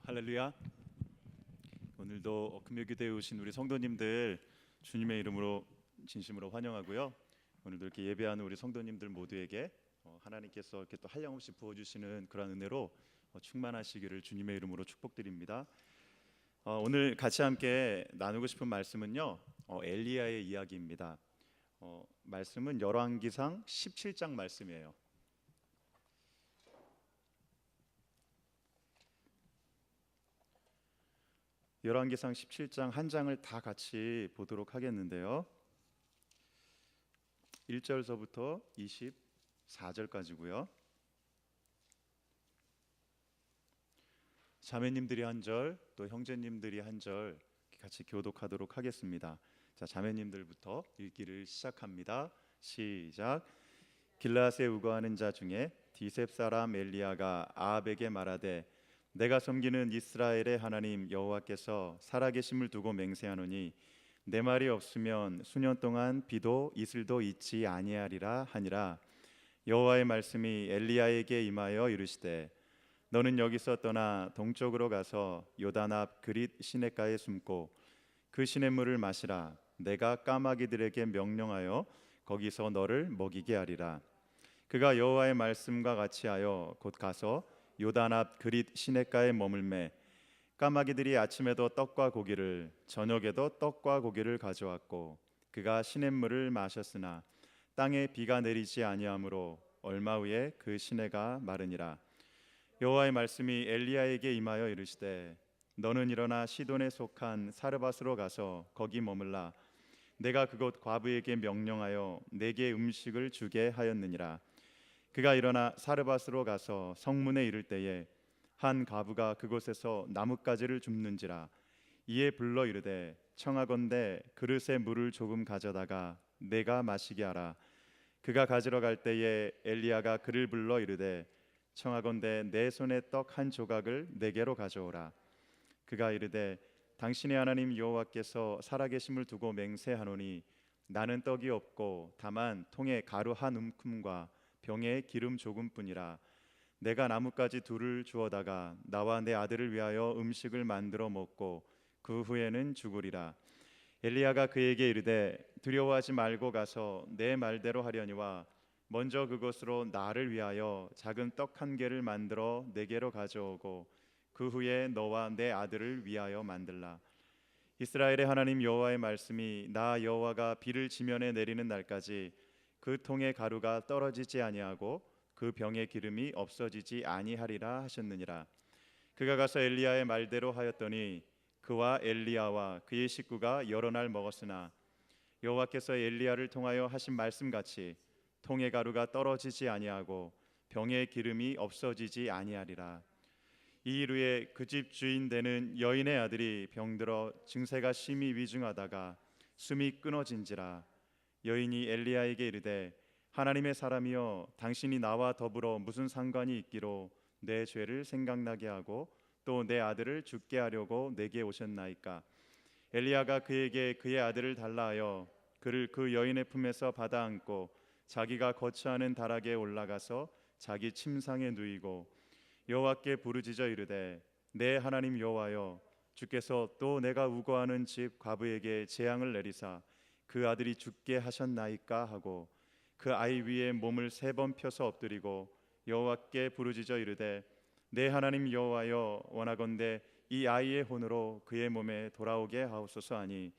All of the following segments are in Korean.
할렐루야. 오늘도 금요기도에 오신 우리 성도님들 주님의 이름으로 진심으로 환영하고요. 오늘도 이렇게 예배하는 우리 성도님들 모두에게 하나님께서 이렇게 또 한량없이 부어주시는 그런 은혜로 충만하시기를 주님의 이름으로 축복드립니다. 오늘 같이 함께 나누고 싶은 말씀은요, 엘리야의 이야기입니다. 말씀은 열왕기상 17장 말씀이에요. 열왕기상 17장 한 장을 다 같이 보도록 하겠는데요. 1절서부터 24절까지고요. 자매님들이 한 절, 또 형제님들이 한 절 같이 교독하도록 하겠습니다. 자, 자매님들부터 읽기를 시작합니다. 시작. 길라앗에 우거하는 자 중에 디셉 사람 엘리야가 아합에게 말하되 내가 섬기는 이스라엘의 하나님 여호와께서 살아계심을 두고 맹세하노니 내 말이 없으면 수년 동안 비도 이슬도 있지 아니하리라 하니라. 여호와의 말씀이 엘리야에게 임하여 이르시되 너는 여기서 떠나 동쪽으로 가서 요단 앞 그릿 시냇가에 숨고 그 시냇물을 마시라. 내가 까마귀들에게 명령하여 거기서 너를 먹이게 하리라. 그가 여호와의 말씀과 같이 하여 곧 가서 요단 앞 그릿 시냇가에 머물매 까마귀들이 아침에도 떡과 고기를 저녁에도 떡과 고기를 가져왔고 그가 시냇물을 마셨으나 땅에 비가 내리지 아니하므로 얼마 후에 그 시내가 마르니라. 여호와의 말씀이 엘리야에게 임하여 이르시되 너는 일어나 시돈에 속한 사르밧으로 가서 거기 머물라. 내가 그곳 과부에게 명령하여 내게 음식을 주게 하였느니라. 그가 일어나 사르밧으로 가서 성문에 이를 때에 한 과부가 그곳에서 나뭇가지를 줍는지라. 이에 불러 이르되 청하건대 그릇에 물을 조금 가져다가 내가 마시게 하라. 그가 가지러 갈 때에 엘리야가 그를 불러 이르되 청하건대 내 손에 떡 한 조각을 내게로 가져오라. 그가 이르되 당신의 하나님 여호와께서 살아계심을 두고 맹세하노니 나는 떡이 없고 다만 통에 가루 한 움큼과 병에 기름 조금뿐이라. 내가 나뭇가지 둘을 주어다가 나와 내 아들을 위하여 음식을 만들어 먹고 그 후에는 죽으리라. 엘리야가 그에게 이르되 두려워하지 말고 가서 내 말대로 하려니와 먼저 그것으로 나를 위하여 작은 떡 한 개를 만들어 내게로 가져오고 그 후에 너와 내 아들을 위하여 만들라. 이스라엘의 하나님 여호와의 말씀이 나 여호와가 비를 지면에 내리는 날까지 그 통의 가루가 떨어지지 아니하고 그 병의 기름이 없어지지 아니하리라 하셨느니라. 그가 가서 엘리야의 말대로 하였더니 그와 엘리야와 그의 식구가 여러 날 먹었으나 여호와께서 엘리야를 통하여 하신 말씀같이 통의 가루가 떨어지지 아니하고 병의 기름이 없어지지 아니하리라. 이 일 후에 그 집 주인 되는 여인의 아들이 병들어 증세가 심히 위중하다가 숨이 끊어진지라. 여인이 엘리야에게 이르되 하나님의 사람이여 당신이 나와 더불어 무슨 상관이 있기로 내 죄를 생각나게 하고 또 내 아들을 죽게 하려고 내게 오셨나이까. 엘리야가 그에게 그의 아들을 달라 하여 그를 그 여인의 품에서 받아 안고 자기가 거처하는 다락에 올라가서 자기 침상에 누이고 여호와께 부르짖어 이르되 내 하나님 여호와여 주께서 또 내가 우거하는 집 과부에게 재앙을 내리사 그 아들이 죽게 하셨나이까 하고 그 아이 위에 몸을 3번 펴서 엎드리고 여호와께 부르짖어 이르되 내 하나님 여호와여 원하건대 이 아이의 혼으로 그의 몸에 돌아오게 하옵소서 하니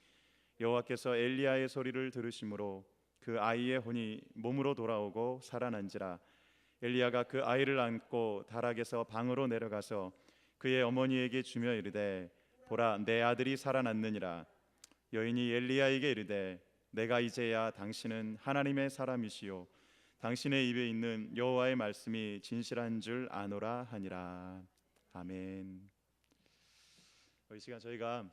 여호와께서 엘리야의 소리를 들으심으로 그 아이의 혼이 몸으로 돌아오고 살아난지라. 엘리야가 그 아이를 안고 다락에서 방으로 내려가서 그의 어머니에게 주며 이르되 보라 내 아들이 살아났느니라. 여인이 엘리야에게 이르되 내가 이제야 당신은 하나님의 사람이시요 당신의 입에 있는 여호와의 말씀이 진실한 줄 아노라 하니라. 아멘. 이 시간 저희가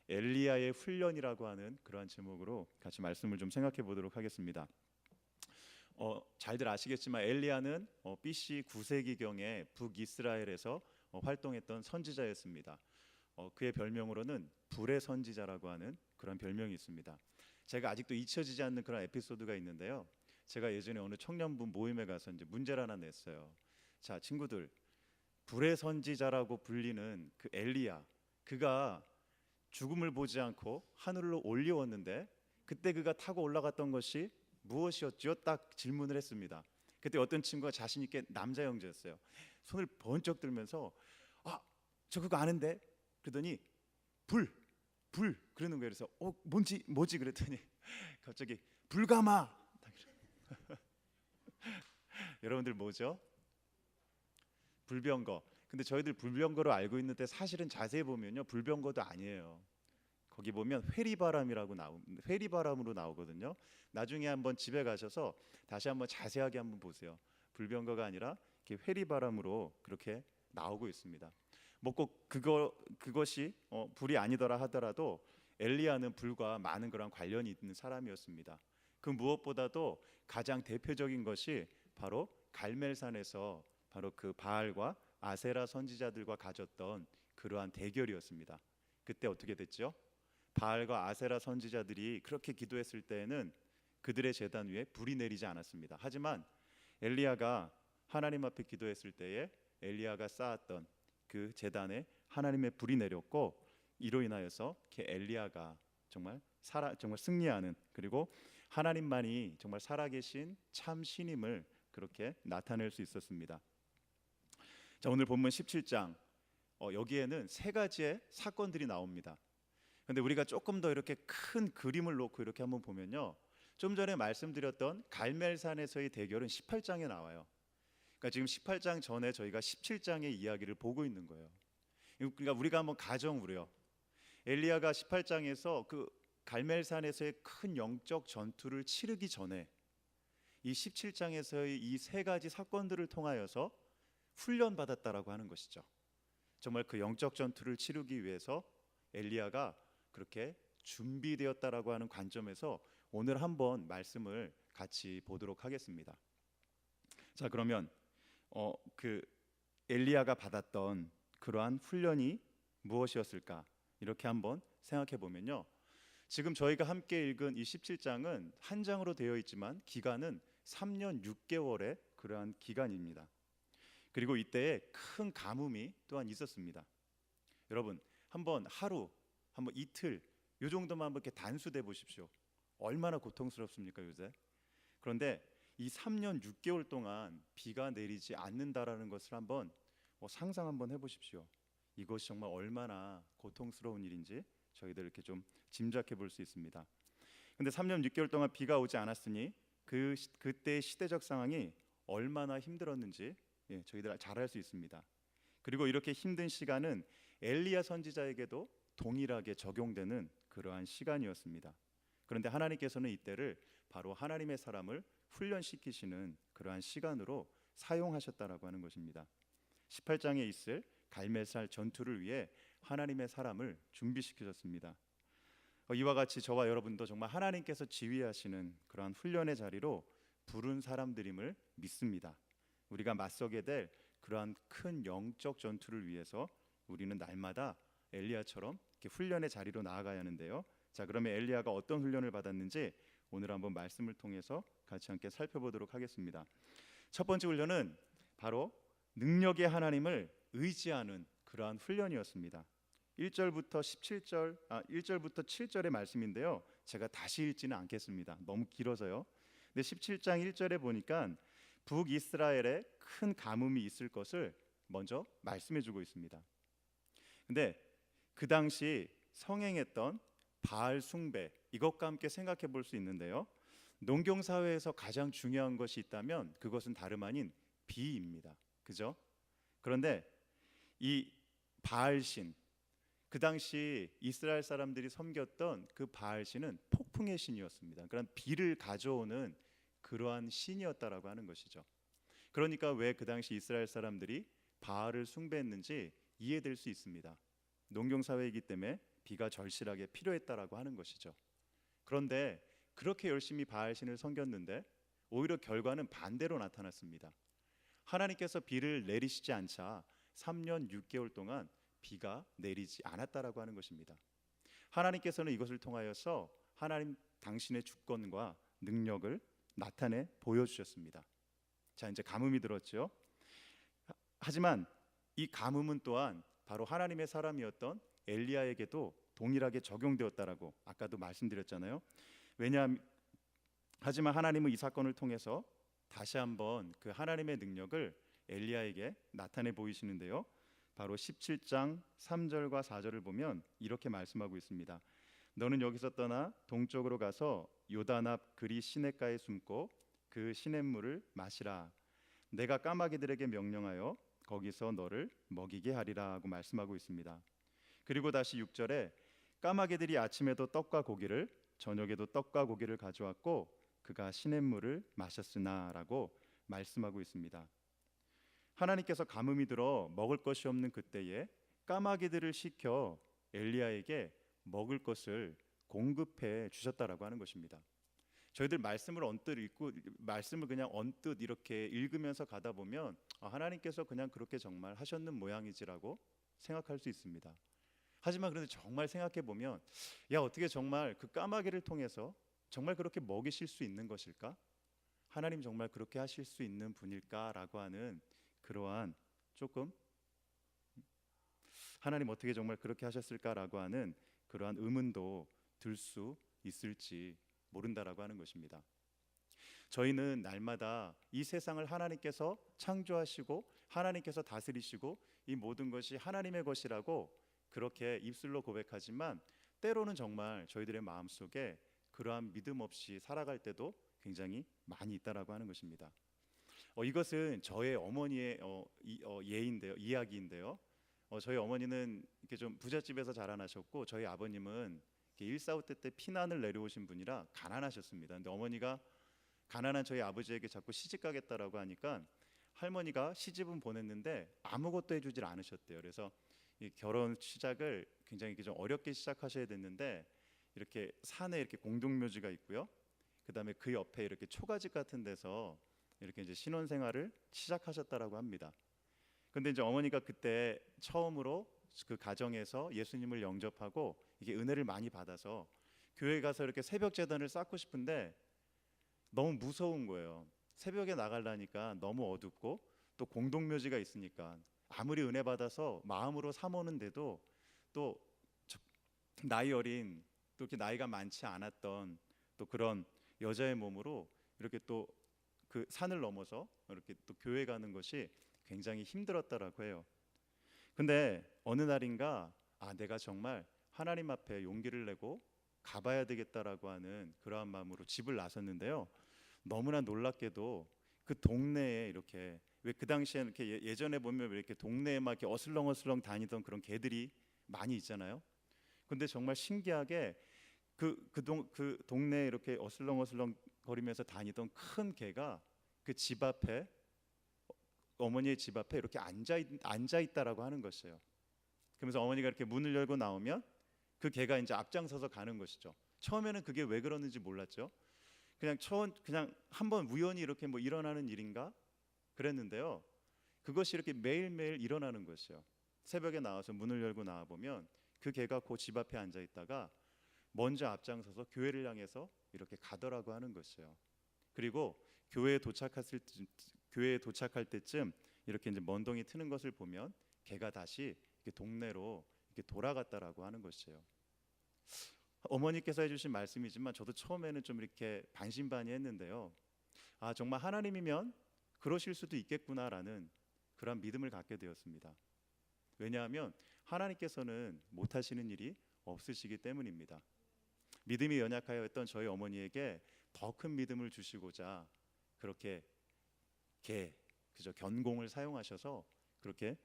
엘리야의 훈련이라고 하는 그러한 제목으로 같이 말씀을 좀 생각해 보도록 하겠습니다. 잘들 아시겠지만 엘리야는 BC 9세기경에 북이스라엘에서 활동했던 선지자였습니다. 그의 별명으로는 불의 선지자라고 하는 그런 별명이 있습니다. 제가 아직도 잊혀지지 않는 그런 에피소드가 있는데요. 제가 예전에 어느 청년부 모임에 가서 이제 문제를 하나 냈어요. 자, 친구들, 불의 선지자라고 불리는 그 엘리야, 그가 죽음을 보지 않고 하늘로 올려왔는데 그때 그가 타고 올라갔던 것이 무엇이었지요? 딱 질문을 했습니다. 그때 어떤 친구가 자신 있게 남자 형제였어요. 손을 번쩍 들면서 아, 저 그거 아는데? 그러더니 불, 불 그러는 거예요. 그래서 뭐지 그랬더니 갑자기 불가마. 여러분들 뭐죠? 불병거. 근데 저희들 불병거로 알고 있는데 사실은 자세히 보면요 불병거도 아니에요. 거기 보면 회리바람으로 나오거든요. 나중에 한번 집에 가셔서 다시 한번 자세하게 한번 보세요. 불병거가 아니라 이렇게 회리바람으로 그렇게 나오고 있습니다. 뭐 꼭 그것이 불이 아니더라 하더라도 엘리야는 불과 많은 그런 관련이 있는 사람이었습니다. 그 무엇보다도 가장 대표적인 것이 바로 갈멜산에서 바로 그 바알과 아세라 선지자들과 가졌던 그러한 대결이었습니다. 그때 어떻게 됐죠? 바알과 아세라 선지자들이 그렇게 기도했을 때에는 그들의 제단 위에 불이 내리지 않았습니다. 하지만 엘리야가 하나님 앞에 기도했을 때에 엘리야가 쌓았던 그 제단에 하나님의 불이 내렸고 이로 인하여서 엘리야가 정말 승리하는, 그리고 하나님만이 정말 살아계신 참 신임을 그렇게 나타낼 수 있었습니다. 자, 오늘 본문 17장 여기에는 세 가지의 사건들이 나옵니다. 근데 우리가 조금 더 이렇게 큰 그림을 놓고 이렇게 한번 보면요, 좀 전에 말씀드렸던 갈멜산에서의 대결은 18장에 나와요. 그러니까 지금 18장 전에 저희가 17장의 이야기를 보고 있는 거예요. 그러니까 우리가 한번 가정으로요, 엘리야가 18장에서 그 갈멜산에서의 큰 영적 전투를 치르기 전에 이 17장에서의 이 세 가지 사건들을 통하여서 훈련 받았다라고 하는 것이죠. 정말 그 영적 전투를 치르기 위해서 엘리야가 그렇게 준비되었다라고 하는 관점에서 오늘 한번 말씀을 같이 보도록 하겠습니다. 자, 그러면 그 엘리야가 받았던 그러한 훈련이 무엇이었을까? 이렇게 한번 생각해 보면요, 지금 저희가 함께 읽은 이 17장은 한 장으로 되어 있지만 기간은 3년 6개월의 그러한 기간입니다. 그리고 이때에 큰 가뭄이 또한 있었습니다. 여러분, 한번 하루, 한번 이틀, 요 정도만 한번 이렇게 단수돼 보십시오. 얼마나 고통스럽습니까 요새? 그런데 이 3년 6개월 동안 비가 내리지 않는다라는 것을 한번 상상 한번 해보십시오. 이것이 정말 얼마나 고통스러운 일인지 저희들 이렇게 좀 짐작해 볼 수 있습니다. 근데 3년 6개월 동안 비가 오지 않았으니 그때 시대적 상황이 얼마나 힘들었는지 저희들 잘 알 수 있습니다. 그리고 이렇게 힘든 시간은 엘리야 선지자에게도 동일하게 적용되는 그러한 시간이었습니다. 그런데 하나님께서는 이때를 바로 하나님의 사람을 훈련시키시는 그러한 시간으로 사용하셨다라고 하는 것입니다. 18장에 있을 갈멜산 전투를 위해 하나님의 사람을 준비시키셨습니다. 이와 같이 저와 여러분도 정말 하나님께서 지휘하시는 그러한 훈련의 자리로 부른 사람들임을 믿습니다. 우리가 맞서게 될 그러한 큰 영적 전투를 위해서 우리는 날마다 엘리야처럼 이렇게 훈련의 자리로 나아가야 하는데요. 자, 그러면 엘리야가 어떤 훈련을 받았는지 오늘 한번 말씀을 통해서 같이 함께 살펴보도록 하겠습니다. 첫 번째 훈련은 바로 능력의 하나님을 의지하는 그러한 훈련이었습니다. 1절부터 7절의 말씀인데요, 제가 다시 읽지는 않겠습니다. 너무 길어서요. 근데 17장 1절에 보니까 북이스라엘에 큰 가뭄이 있을 것을 먼저 말씀해주고 있습니다. 근데 그 당시 성행했던 바알 숭배, 이것과 함께 생각해 볼 수 있는데요, 농경 사회에서 가장 중요한 것이 있다면 그것은 다름 아닌 비입니다. 그죠? 그런데 이 바알신, 그 당시 이스라엘 사람들이 섬겼던 그 바알신은 폭풍의 신이었습니다. 그런 비를 가져오는 그러한 신이었다라고 하는 것이죠. 그러니까 왜 그 당시 이스라엘 사람들이 바알을 숭배했는지 이해될 수 있습니다. 농경 사회이기 때문에 비가 절실하게 필요했다라고 하는 것이죠. 그런데 그렇게 열심히 바알신을 섬겼는데 오히려 결과는 반대로 나타났습니다. 하나님께서 비를 내리시지 않자 3년 6개월 동안 비가 내리지 않았다라고 하는 것입니다. 하나님께서는 이것을 통하여서 하나님 당신의 주권과 능력을 나타내 보여주셨습니다. 자, 이제 가뭄이 들었죠. 하지만 이 가뭄은 또한 바로 하나님의 사람이었던 엘리야에게도 동일하게 적용되었다라고 아까도 말씀드렸잖아요. 왜냐하면 하지만 하나님은 이 사건을 통해서 다시 한번 그 하나님의 능력을 엘리야에게 나타내 보이시는데요. 바로 17장 3절과 4절을 보면 이렇게 말씀하고 있습니다. 너는 여기서 떠나 동쪽으로 가서 요단 앞 그리 시냇가에 숨고 그 시냇물을 마시라. 내가 까마귀들에게 명령하여 거기서 너를 먹이게 하리라 하고 말씀하고 있습니다. 그리고 다시 6절에 까마귀들이 아침에도 떡과 고기를 저녁에도 떡과 고기를 가져왔고 그가 시냇물을 마셨으나라고 말씀하고 있습니다. 하나님께서 가뭄이 들어 먹을 것이 없는 그때에 까마귀들을 시켜 엘리야에게 먹을 것을 공급해 주셨다라고 하는 것입니다. 저희들 말씀을 언뜻 읽고 말씀을 그냥 언뜻 이렇게 읽으면서 가다 보면 하나님께서 그냥 그렇게 정말 하셨는 모양이지라고 생각할 수 있습니다. 하지만 그런데 정말 생각해 보면 어떻게 정말 그 까마귀를 통해서 정말 그렇게 먹이실 수 있는 것일까? 하나님 정말 그렇게 하실 수 있는 분일까라고 하는 그러한 조금 하나님 어떻게 정말 그렇게 하셨을까라고 하는 그러한 의문도 들 수 있을지 모른다라고 하는 것입니다. 저희는 날마다 이 세상을 하나님께서 창조하시고 하나님께서 다스리시고 이 모든 것이 하나님의 것이라고 그렇게 입술로 고백하지만 때로는 정말 저희들의 마음속에 그러한 믿음 없이 살아갈 때도 굉장히 많이 있다라고 하는 것입니다. 이것은 저의 어머니의 이야기인데요. 저희 어머니는 이렇게 좀 부잣집에서 자라나셨고 저희 아버님은 일사후퇴 때 피난을 내려오신 분이라 가난하셨습니다. 근데 어머니가 가난한 저희 아버지에게 자꾸 시집 가겠다라고 하니까 할머니가 시집은 보냈는데 아무것도 해주질 않으셨대요. 그래서 이 결혼 시작을 굉장히 좀 어렵게 시작하셔야 됐는데 이렇게 산에 이렇게 공동묘지가 있고요. 그다음에 그 옆에 이렇게 초가집 같은 데서 이렇게 이제 신혼생활을 시작하셨다라고 합니다. 근데 이제 어머니가 그때 처음으로 그 가정에서 예수님을 영접하고 이게 은혜를 많이 받아서 교회 가서 이렇게 새벽 제단을 쌓고 싶은데 너무 무서운 거예요. 새벽에 나가려니까 너무 어둡고 또 공동묘지가 있으니까 아무리 은혜 받아서 마음으로 삼오는데도 또 나이 어린 또 이렇게 나이가 많지 않았던 또 그런 여자의 몸으로 이렇게 또 그 산을 넘어서 이렇게 또 교회 가는 것이 굉장히 힘들었다라고 해요. 근데 어느 날인가 내가 정말 하나님 앞에 용기를 내고 가봐야 되겠다라고 하는 그러한 마음으로 집을 나섰는데요. 너무나 놀랍게도 그 동네에 이렇게 왜 그 당시에 이렇게 예전에 보면 왜 이렇게 동네에 막 이렇게 어슬렁어슬렁 다니던 그런 개들이 많이 있잖아요. 근데 정말 신기하게 그 동네에 이렇게 어슬렁어슬렁 거리면서 다니던 큰 개가 그 집 앞에 어머니의 집 앞에 이렇게 앉아 있다라고 하는 것이에요. 그러면서 어머니가 이렇게 문을 열고 나오면 그 개가 이제 앞장서서 가는 것이죠. 처음에는 그게 왜 그러는지 몰랐죠. 그냥 한번 우연히 이렇게 뭐 일어나는 일인가 그랬는데요. 그것이 이렇게 매일매일 일어나는 것이에요. 새벽에 나와서 문을 열고 나와 보면 그 개가 그 집 앞에 앉아 있다가 먼저 앞장서서 교회를 향해서 이렇게 가더라고 하는 것이에요. 그리고 교회에 도착할 때쯤 이렇게 이제 먼동이 트는 것을 보면 개가 다시 이렇게 동네로 이렇게 돌아갔다라고 하는 것이에요. 어머니께서 해주신 말씀이지만 저도 처음에는 좀 이렇게 반신반의했는데요. 정말 하나님이면 그러실 수도 있겠구나라는 그런 믿음을 갖게 되었습니다. 왜냐하면 하나님께서는 못하시는 일이 없으시기 때문입니다. 믿음이 연약하였던 저희 어머니에게 더 큰 믿음을 주시고자 그렇게 견공을 사용하셔서 그렇게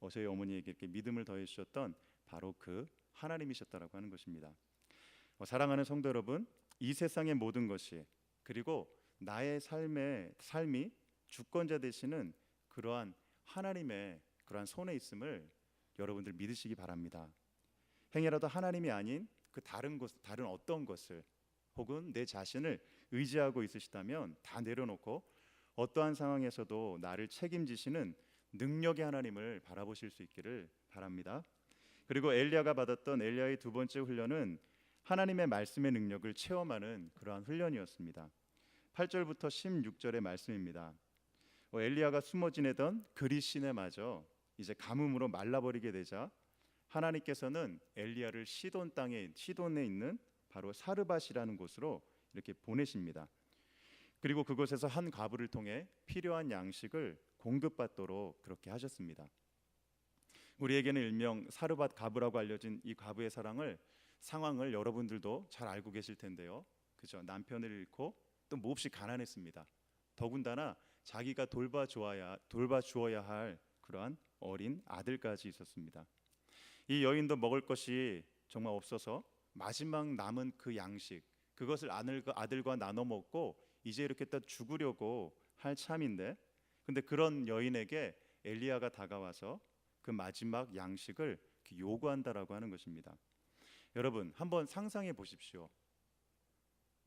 저희 어머니에게 이렇게 믿음을 더해 주셨던 바로 그 하나님이셨다라고 하는 것입니다. 사랑하는 성도 여러분, 이 세상의 모든 것이 그리고 나의 삶이 주권자 되시는 그러한 하나님의 그러한 손에 있음을 여러분들 믿으시기 바랍니다. 행여라도 하나님이 아닌 그 다른 어떤 것을 혹은 내 자신을 의지하고 있으시다면 다 내려놓고 어떠한 상황에서도 나를 책임지시는 능력의 하나님을 바라보실 수 있기를 바랍니다. 그리고 엘리야가 받았던 엘리야의 두 번째 훈련은 하나님의 말씀의 능력을 체험하는 그러한 훈련이었습니다. 8절부터 16절의 말씀입니다. 엘리야가 숨어 지내던 그리 시내마저 이제 가뭄으로 말라버리게 되자 하나님께서는 엘리야를 시돈에 있는 바로 사르밧이라는 곳으로 이렇게 보내십니다. 그리고 그곳에서 한 과부를 통해 필요한 양식을 공급받도록 그렇게 하셨습니다. 우리에게는 일명 사르밧 과부라고 알려진 이 과부의 상황을 여러분들도 잘 알고 계실 텐데요. 그죠? 남편을 잃고 또 몹시 가난했습니다. 더군다나 자기가 돌봐주어야 할 그러한 어린 아들까지 있었습니다. 이 여인도 먹을 것이 정말 없어서 마지막 남은 그 양식, 그것을 아들과 나눠 먹고 이제 이렇게 딱 죽으려고 할 참인데, 근데 그런 여인에게 엘리야가 다가와서 그 마지막 양식을 요구한다라고 하는 것입니다. 여러분, 한번 상상해 보십시오.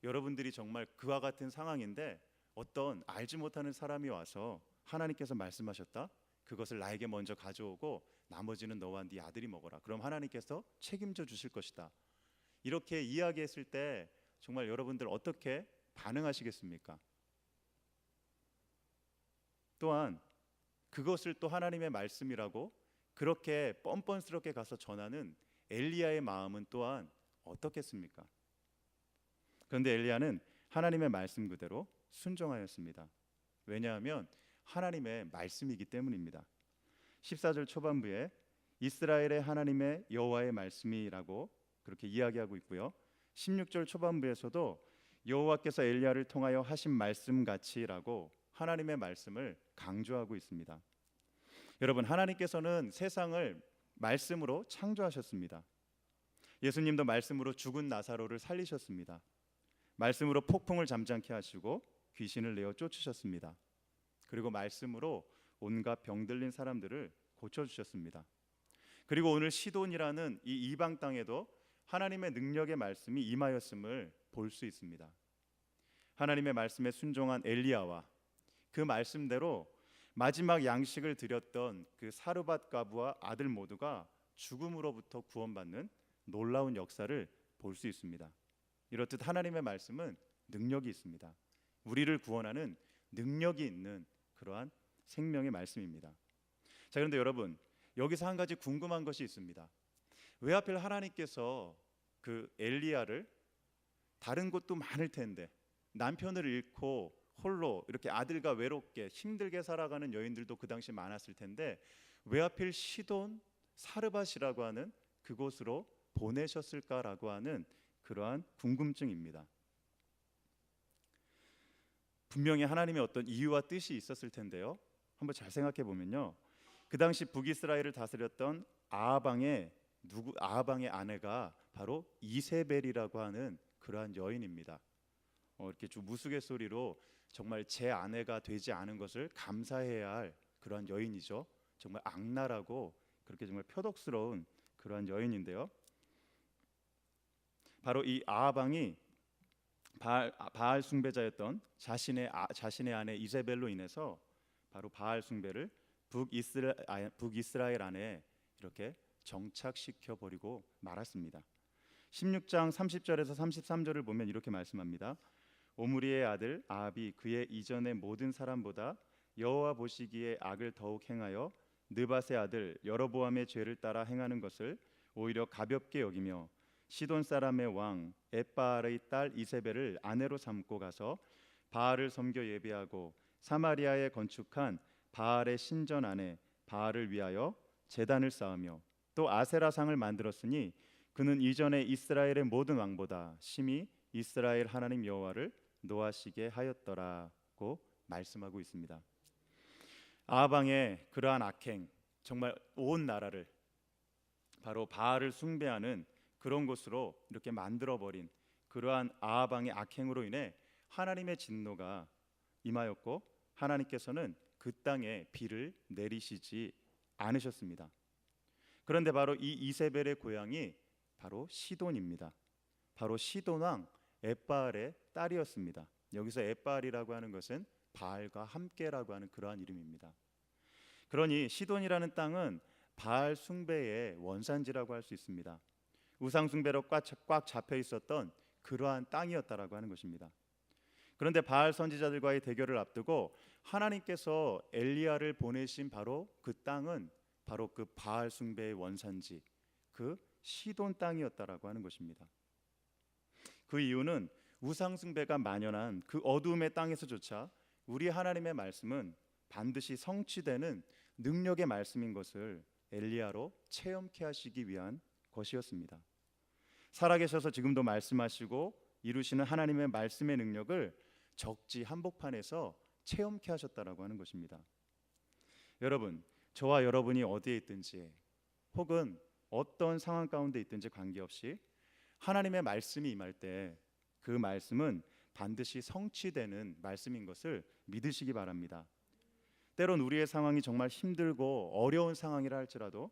여러분들이 정말 그와 같은 상황인데 어떤 알지 못하는 사람이 와서 하나님께서 말씀하셨다, 그것을 나에게 먼저 가져오고 나머지는 너와 네 아들이 먹어라, 그럼 하나님께서 책임져 주실 것이다, 이렇게 이야기했을 때 정말 여러분들 어떻게 반응하시겠습니까? 또한 그것을 또 하나님의 말씀이라고 그렇게 뻔뻔스럽게 가서 전하는 엘리야의 마음은 또한 어떻겠습니까? 그런데 엘리야는 하나님의 말씀 그대로 순종하였습니다. 왜냐하면 하나님의 말씀이기 때문입니다. 14절 초반부에 이스라엘의 하나님의 여호와의 말씀이라고 그렇게 이야기하고 있고요. 16절 초반부에서도 여호와께서 엘리야를 통하여 하신 말씀같이라고 하나님의 말씀을 강조하고 있습니다. 여러분, 하나님께서는 세상을 말씀으로 창조하셨습니다. 예수님도 말씀으로 죽은 나사로를 살리셨습니다. 말씀으로 폭풍을 잠잠케 하시고 귀신을 내어 쫓으셨습니다. 그리고 말씀으로 온갖 병들린 사람들을 고쳐주셨습니다. 그리고 오늘 시돈이라는 이 이방 땅에도 하나님의 능력의 말씀이 임하였음을 볼 수 있습니다. 하나님의 말씀에 순종한 엘리야와 그 말씀대로 마지막 양식을 드렸던 그 사르밧 과부와 아들 모두가 죽음으로부터 구원받는 놀라운 역사를 볼 수 있습니다. 이렇듯 하나님의 말씀은 능력이 있습니다. 우리를 구원하는 능력이 있는 그러한 생명의 말씀입니다. 자, 그런데 여러분, 여기서 한 가지 궁금한 것이 있습니다. 왜 하필 하나님께서 그 엘리야를, 다른 곳도 많을 텐데 남편을 잃고 홀로 이렇게 아들과 외롭게 힘들게 살아가는 여인들도 그 당시 많았을 텐데 왜 하필 시돈 사르밧이라고 하는 그곳으로 보내셨을까라고 하는 그러한 궁금증입니다. 분명히 하나님의 어떤 이유와 뜻이 있었을 텐데요. 한번 잘 생각해 보면요, 그 당시 북이스라엘을 다스렸던 아하방의 아내가 바로 이세벨이라고 하는 그러한 여인입니다. 이렇게 좀 우스갯소리로 정말 제 아내가 되지 않은 것을 감사해야 할 그러한 여인이죠. 정말 악랄하고 그렇게 정말 표독스러운 그러한 여인인데요. 바로 이 아하방이 바알 숭배자였던 자신의 아내 이세벨로 인해서 바로 바알 숭배를 북이스라엘 안에 이렇게 정착시켜 버리고 말았습니다. 16장 30절에서 33절을 보면 이렇게 말씀합니다. 오므리의 아들 아합이 그의 이전의 모든 사람보다 여호와 보시기에 악을 더욱 행하여 느밧의 아들 여로보암의 죄를 따라 행하는 것을 오히려 가볍게 여기며 시돈 사람의 왕 엣바알의 딸 이세벨을 아내로 삼고 가서 바알을 섬겨 예배하고 사마리아에 건축한 바알의 신전 안에 바알을 위하여 제단을 쌓으며 또 아세라상을 만들었으니 그는 이전에 이스라엘의 모든 왕보다 심히 이스라엘 하나님 여호와를 노하시게 하였더라고 말씀하고 있습니다. 아하방의 그러한 악행, 정말 온 나라를 바로 바알을 숭배하는 그런 곳으로 이렇게 만들어버린 그러한 아하방의 악행으로 인해 하나님의 진노가 임하였고 하나님께서는 그 땅에 비를 내리시지 않으셨습니다. 그런데 바로 이 이세벨의 고향이 바로 시돈입니다. 바로 시돈 왕 엣바알의 딸이었습니다. 여기서 엣바알이라고 하는 것은 바알과 함께라고 하는 그러한 이름입니다. 그러니 시돈이라는 땅은 바알 숭배의 원산지라고 할 수 있습니다. 우상 숭배로 꽉 잡혀 있었던 그러한 땅이었다라고 하는 것입니다. 그런데 바알 선지자들과의 대결을 앞두고 하나님께서 엘리야를 보내신 바로 그 땅은 바로 그 바알 숭배의 원산지, 그 시돈 땅이었다라고 하는 것입니다. 그 이유는 우상 숭배가 만연한 그 어두움의 땅에서조차 우리 하나님의 말씀은 반드시 성취되는 능력의 말씀인 것을 엘리야로 체험케 하시기 위한 것이었습니다. 살아계셔서 지금도 말씀하시고 이루시는 하나님의 말씀의 능력을 적지 한복판에서 체험케 하셨다라고 하는 것입니다. 여러분, 저와 여러분이 어디에 있든지 혹은 어떤 상황 가운데 있든지 관계없이 하나님의 말씀이 임할 때 그 말씀은 반드시 성취되는 말씀인 것을 믿으시기 바랍니다. 때론 우리의 상황이 정말 힘들고 어려운 상황이라 할지라도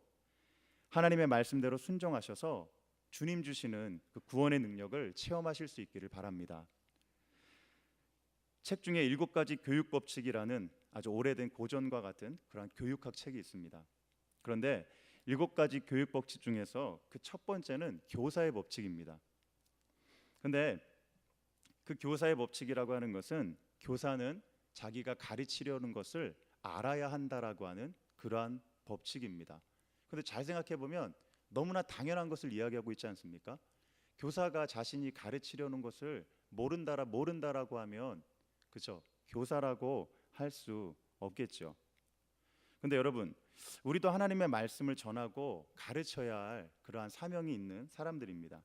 하나님의 말씀대로 순종하셔서 주님 주시는 그 구원의 능력을 체험하실 수 있기를 바랍니다. 책 중에 7가지 교육 법칙이라는 아주 오래된 고전과 같은 그런 교육학 책이 있습니다. 그런데 7가지 교육 법칙 중에서 그 첫 번째는 교사의 법칙입니다. 그런데 그 교사의 법칙이라고 하는 것은 교사는 자기가 가르치려는 것을 알아야 한다라고 하는 그러한 법칙입니다. 그런데 잘 생각해 보면 너무나 당연한 것을 이야기하고 있지 않습니까? 교사가 자신이 가르치려는 것을 모른다라고 하면 그죠? 교사라고 할 수 없겠죠. 근데 여러분, 우리도 하나님의 말씀을 전하고 가르쳐야 할 그러한 사명이 있는 사람들입니다.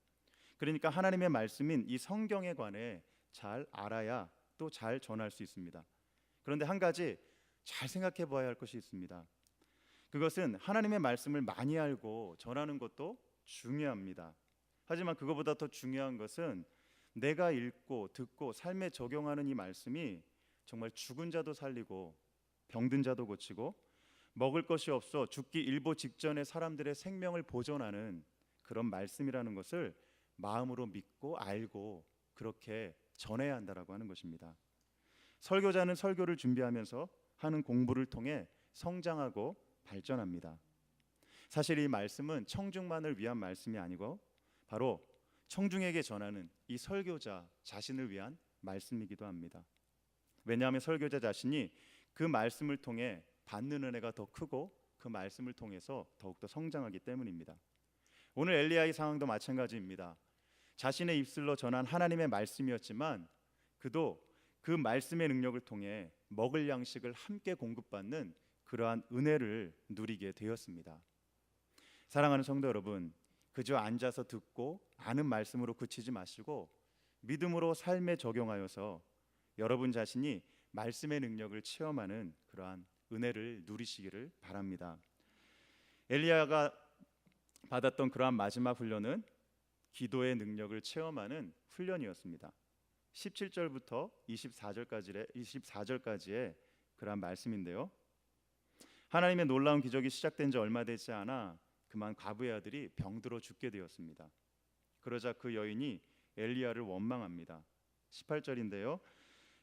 그러니까 하나님의 말씀인 이 성경에 관해 잘 알아야 또 잘 전할 수 있습니다. 그런데 한 가지 잘 생각해 봐야 할 것이 있습니다. 그것은 하나님의 말씀을 많이 알고 전하는 것도 중요합니다. 하지만 그것보다 더 중요한 것은 내가 읽고 듣고 삶에 적용하는 이 말씀이 정말 죽은 자도 살리고 병든 자도 고치고 먹을 것이 없어 죽기 일보 직전에 사람들의 생명을 보존하는 그런 말씀이라는 것을 마음으로 믿고 알고 그렇게 전해야 한다라고 하는 것입니다. 설교자는 설교를 준비하면서 하는 공부를 통해 성장하고 발전합니다. 사실 이 말씀은 청중만을 위한 말씀이 아니고 바로 청중에게 전하는 이 설교자 자신을 위한 말씀이기도 합니다. 왜냐하면 설교자 자신이 그 말씀을 통해 받는 은혜가 더 크고 그 말씀을 통해서 더욱더 성장하기 때문입니다. 오늘 엘리야의 상황도 마찬가지입니다. 자신의 입술로 전한 하나님의 말씀이었지만 그도 그 말씀의 능력을 통해 먹을 양식을 함께 공급받는 그러한 은혜를 누리게 되었습니다. 사랑하는 성도 여러분, 그저 앉아서 듣고 아는 말씀으로 그치지 마시고 믿음으로 삶에 적용하여서 여러분 자신이 말씀의 능력을 체험하는 그러한 은혜를 누리시기를 바랍니다. 엘리야가 받았던 그러한 마지막 훈련은 기도의 능력을 체험하는 훈련이었습니다. 17절부터 24절까지의 그러한 말씀인데요. 하나님의 놀라운 기적이 시작된 지 얼마 되지 않아 그만 과부의 아들이 병들어 죽게 되었습니다. 그러자 그 여인이 엘리야를 원망합니다. 18절인데요.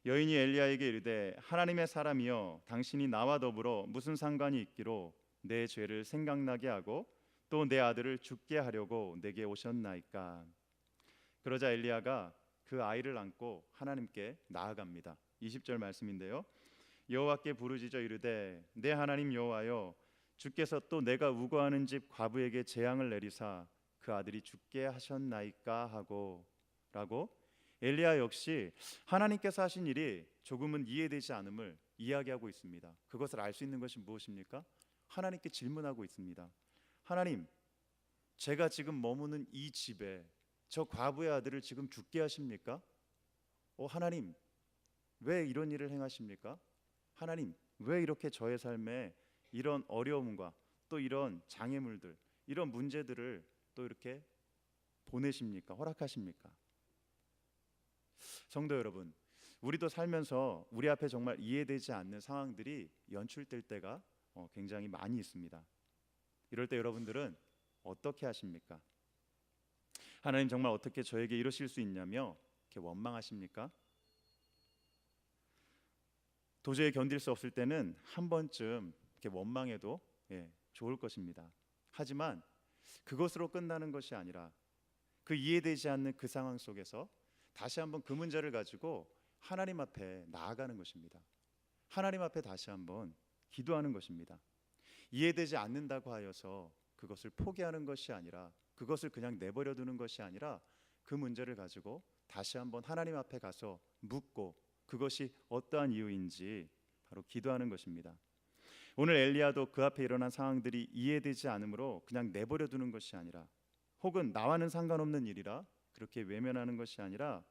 여인이 엘리야에게 이르되 하나님의 사람이여 당신이 나와 더불어 무슨 상관이 있기로 내 죄를 생각나게 하고 또 내 아들을 죽게 하려고 내게 오셨나이까. 그러자 엘리야가 그 아이를 안고 하나님께 나아갑니다. 20절 말씀인데요. 여호와께 부르짖어 이르되 내 하나님 여호와여 주께서 또 내가 우거하는 집 과부에게 재앙을 내리사 그 아들이 죽게 하셨나이까 하고 라고 엘리야 역시 하나님께서 하신 일이 조금은 이해되지 않음을 이야기하고 있습니다. 그것을 알 수 있는 것이 무엇입니까? 하나님께 질문하고 있습니다. 하나님, 제가 지금 머무는 이 집에 저 과부의 아들을 지금 죽게 하십니까? 하나님, 왜 이런 일을 행하십니까? 하나님, 왜 이렇게 저의 삶에 이런 어려움과 또 이런 장애물들, 이런 문제들을 또 이렇게 보내십니까? 허락하십니까? 성도 여러분, 우리도 살면서 우리 앞에 정말 이해되지 않는 상황들이 연출될 때가 굉장히 많이 있습니다. 이럴 때 여러분들은 어떻게 하십니까? 하나님 정말 어떻게 저에게 이러실 수 있냐며 이렇게 원망하십니까? 도저히 견딜 수 없을 때는 한 번쯤 이렇게 원망해도 좋을 것입니다. 하지만 그것으로 끝나는 것이 아니라 그 이해되지 않는 그 상황 속에서 다시 한번 그 문제를 가지고 하나님 앞에 나아가는 것입니다. 하나님 앞에 다시 한번 기도하는 것입니다. 이해되지 않는다고 하여서 그것을 포기하는 것이 아니라, 그것을 그냥 내버려 두는 것이 아니라 그 문제를 가지고 다시 한번 하나님 앞에 가서 묻고 그것이 어떠한 이유인지 바로 기도하는 것입니다. 오늘 엘리야도 그 앞에 일어난 상황들이 이해되지 않으므로 그냥 내버려 두는 것이 아니라, 혹은 나와는 상관없는 일이라 그렇게 외면하는 것이 아니라,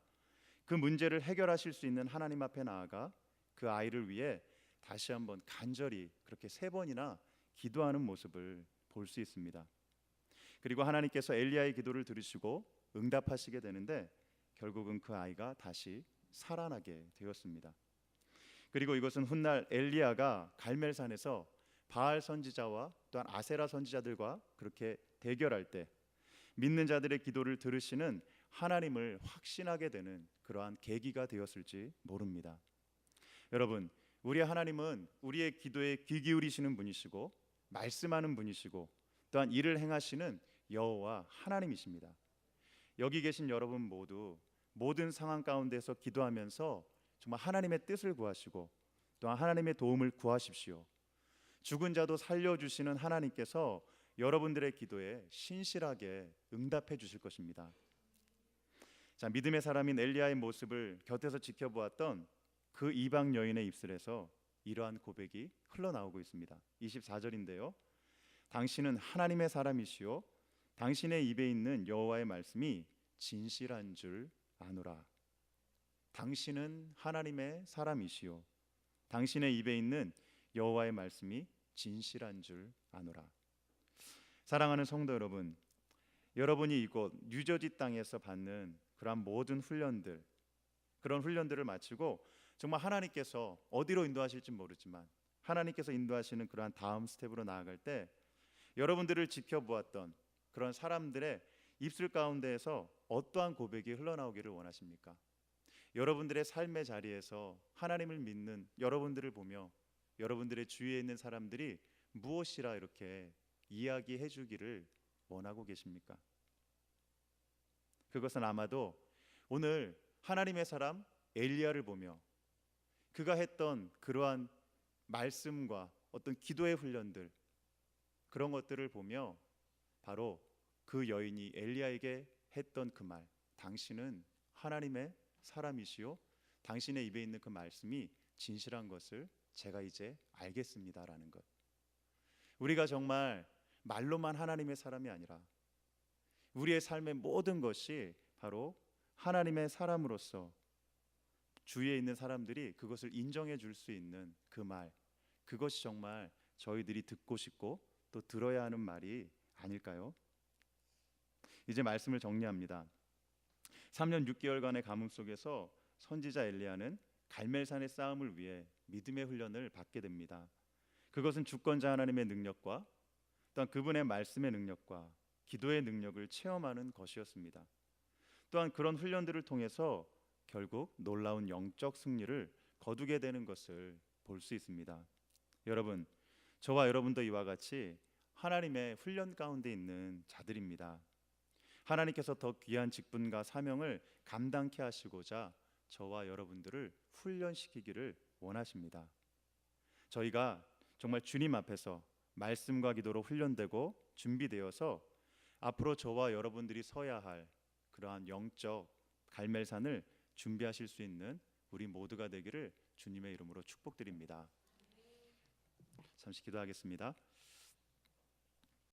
그 문제를 해결하실 수 있는 하나님 앞에 나아가 그 아이를 위해 다시 한번 간절히 그렇게 3번이나 기도하는 모습을 볼 수 있습니다. 그리고 하나님께서 엘리야의 기도를 들으시고 응답하시게 되는데, 결국은 그 아이가 다시 살아나게 되었습니다. 그리고 이것은 훗날 엘리야가 갈멜산에서 바알 선지자와 또한 아세라 선지자들과 그렇게 대결할 때 믿는 자들의 기도를 들으시는 하나님을 확신하게 되는 그러한 계기가 되었을지 모릅니다. 여러분, 우리 하나님은 우리의 기도에 귀 기울이시는 분이시고 말씀하는 분이시고 또한 일을 행하시는 여호와 하나님이십니다. 여기 계신 여러분 모두 모든 상황 가운데서 기도하면서 정말 하나님의 뜻을 구하시고 또한 하나님의 도움을 구하십시오. 죽은 자도 살려주시는 하나님께서 여러분들의 기도에 신실하게 응답해 주실 것입니다. 자, 믿음의 사람인 엘리야의 모습을 곁에서 지켜보았던 그 이방 여인의 입술에서 이러한 고백이 흘러나오고 있습니다. 24절인데요. 당신은 하나님의 사람이시요 당신의 입에 있는 여호와의 말씀이 진실한 줄 아노라. 당신은 하나님의 사람이시요 당신의 입에 있는 여호와의 말씀이 진실한 줄 아노라. 사랑하는 성도 여러분, 여러분이 이곳 뉴저지 땅에서 받는 그러한 모든 훈련들, 그런 훈련들을 마치고 정말 하나님께서 어디로 인도하실지 모르지만 하나님께서 인도하시는 그러한 다음 스텝으로 나아갈 때 여러분들을 지켜보았던 그런 사람들의 입술 가운데에서 어떠한 고백이 흘러나오기를 원하십니까? 여러분들의 삶의 자리에서 하나님을 믿는 여러분들을 보며 여러분들의 주위에 있는 사람들이 무엇이라 이렇게 이야기해 주기를 원하고 계십니까? 그것은 아마도 오늘 하나님의 사람 엘리야를 보며 그가 했던 그러한 말씀과 어떤 기도의 훈련들, 그런 것들을 보며 바로 그 여인이 엘리야에게 했던 그 말, 당신은 하나님의 사람이시요 당신의 입에 있는 그 말씀이 진실한 것을 제가 이제 알겠습니다라는 것. 우리가 정말 말로만 하나님의 사람이 아니라 우리의 삶의 모든 것이 바로 하나님의 사람으로서 주위에 있는 사람들이 그것을 인정해 줄 수 있는 그 말, 그것이 정말 저희들이 듣고 싶고 또 들어야 하는 말이 아닐까요? 이제 말씀을 정리합니다. 3년 6개월간의 가뭄 속에서 선지자 엘리야는 갈멜산의 싸움을 위해 믿음의 훈련을 받게 됩니다. 그것은 주권자 하나님의 능력과 또한 그분의 말씀의 능력과 기도의 능력을 체험하는 것이었습니다. 또한 그런 훈련들을 통해서 결국 놀라운 영적 승리를 거두게 되는 것을 볼 수 있습니다. 여러분, 저와 여러분도 이와 같이 하나님의 훈련 가운데 있는 자들입니다. 하나님께서 더 귀한 직분과 사명을 감당케 하시고자 저와 여러분들을 훈련시키기를 원하십니다. 저희가 정말 주님 앞에서 말씀과 기도로 훈련되고 준비되어서 앞으로 저와 여러분들이 서야 할 그러한 영적 갈멜산을 준비하실 수 있는 우리 모두가 되기를 주님의 이름으로 축복드립니다. 잠시 기도하겠습니다.